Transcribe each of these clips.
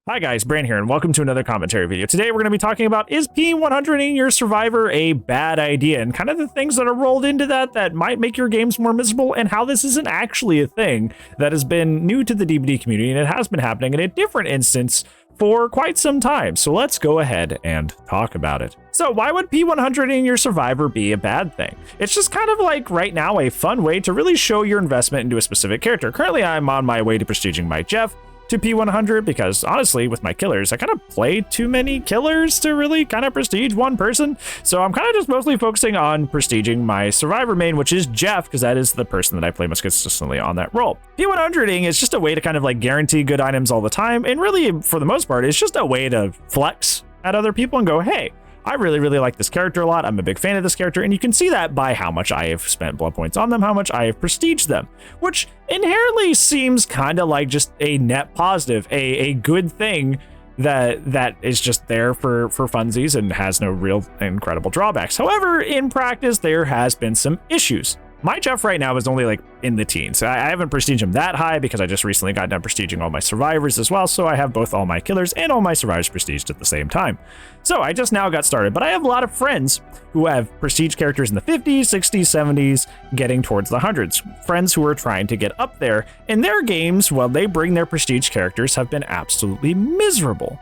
Hi guys, Bran here, and welcome to another commentary video. Today we're going to be talking about, is P100ing your survivor a bad idea, and kind of the things that are rolled into that might make your games more miserable, and how this isn't actually a thing that has been new to the DBD community, and it has been happening in a different instance for quite some time. So let's go ahead and talk about it. So why would P100ing your survivor be a bad thing? It's just kind of like right now a fun way to really show your investment into a specific character. Currently I'm on my way to prestiging my Jeff to P100 because honestly with my killers I kind of play too many killers to really kind of prestige one person, so I'm kind of just mostly focusing on prestiging my survivor main, which is Jeff, because that is the person that I play most consistently on that role. P100ing is just a way to kind of like guarantee good items all the time, and really for the most part it's just a way to flex at other people and go, hey, I really like this character a lot. I'm a big fan of this character, and you can see that by how much I have spent blood points on them, how much I have prestiged them, which inherently seems kind of like just a net positive, a good thing that is just there for funsies and has no real incredible drawbacks. However, in practice, there has been some issues. My Jeff right now is only like in the teens. I haven't prestiged him that high because I just recently got done prestiging all my survivors as well, so I have both all my killers and all my survivors prestiged at the same time. So I just now got started, but I have a lot of friends who have prestige characters in the 50s, 60s, 70s, getting towards the hundreds. Friends who are trying to get up there, and their games, while they bring their prestige characters, have been absolutely miserable.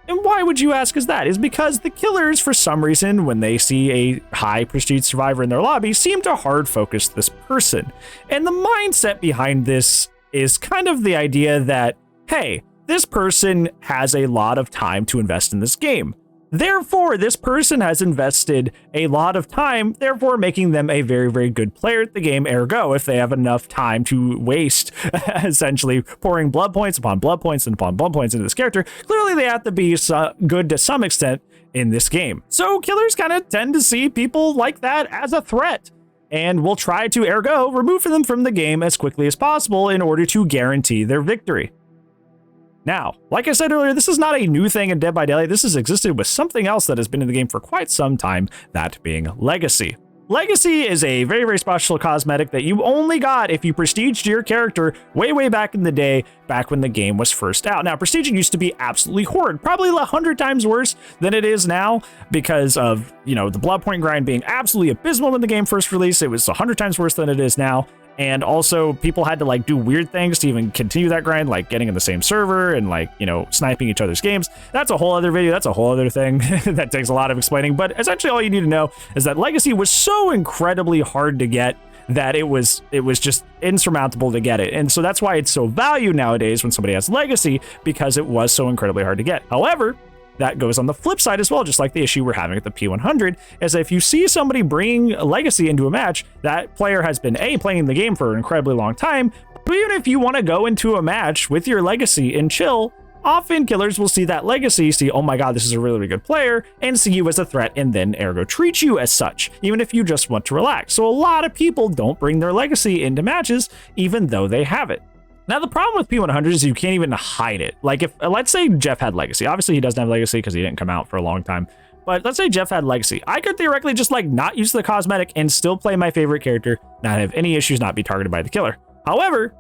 And why would you ask is that? Is because the killers, for some reason, when they see a high prestige survivor in their lobby, seem to hard focus this person. And the mindset behind this is kind of the idea that, hey, this person has a lot of time to invest in this game. Therefore, this person has invested a lot of time, therefore making them a very good player at the game. Ergo, if they have enough time to waste, essentially pouring blood points upon blood points and upon blood points into this character, clearly they have to be good to some extent in this game. So killers kind of tend to see people like that as a threat, and will try to, ergo, remove them from the game as quickly as possible in order to guarantee their victory. Now, like I said earlier, this is not a new thing in Dead by Daylight. This has existed with something else that has been in the game for quite some time, that being Legacy. Legacy is a very special cosmetic that you only got if you prestiged your character way back in the day, back when the game was first out. Now, prestiging used to be absolutely horrid, probably 100 times worse than it is now because of, you know, the blood point grind being absolutely abysmal when the game first released. It was 100 times worse than it is now. And also people had to like do weird things to even continue that grind, like getting in the same server and like, you know, sniping each other's games. That's a whole other video. That's a whole other thing that takes a lot of explaining. But essentially all you need to know is that Legacy was so incredibly hard to get that it was just insurmountable to get it. And so that's why it's so valued nowadays when somebody has Legacy, because it was so incredibly hard to get. However, that goes on the flip side as well, just like the issue we're having at the P100, is that if you see somebody bring a Legacy into a match, that player has been playing the game for an incredibly long time, but even if you want to go into a match with your Legacy and chill, often killers will see that Legacy, see, oh my god, this is a really good player, and see you as a threat, and then ergo treat you as such, even if you just want to relax. So a lot of people don't bring their Legacy into matches, even though they have it. Now, the problem with P100 is you can't even hide it. Like if, let's say Jeff had Legacy. Obviously, he doesn't have Legacy because he didn't come out for a long time. But let's say Jeff had Legacy. I could theoretically just like not use the cosmetic and still play my favorite character, not have any issues, not be targeted by the killer. However,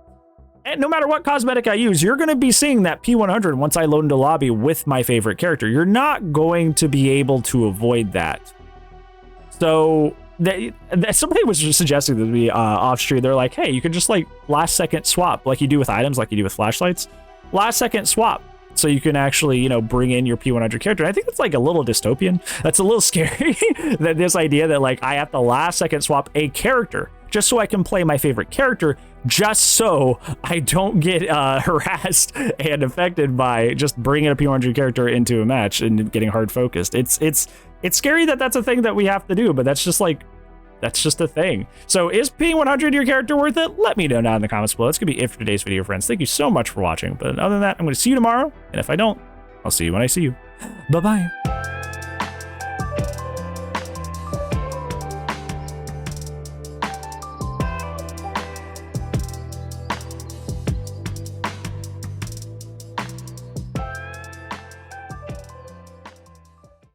no matter what cosmetic I use, you're going to be seeing that P100 once I load into lobby with my favorite character. You're not going to be able to avoid that. So somebody was just suggesting to me off stream, they're like, hey, you could just like last second swap like you do with items, like you do with flashlights, last second swap, so you can actually, you know, bring in your P100 character. I think it's like a little dystopian. That's a little scary, that this idea that like I have to last second swap a character just so I can play my favorite character, just so I don't get harassed and affected by just bringing a P100 character into a match and getting hard focused. It's scary that that's a thing that we have to do, but that's just a thing. So is P100 your character worth it? Let me know down in the comments below. That's gonna be it for today's video, friends. Thank you so much for watching. But other than that, I'm gonna see you tomorrow. And if I don't, I'll see you when I see you. Bye-bye.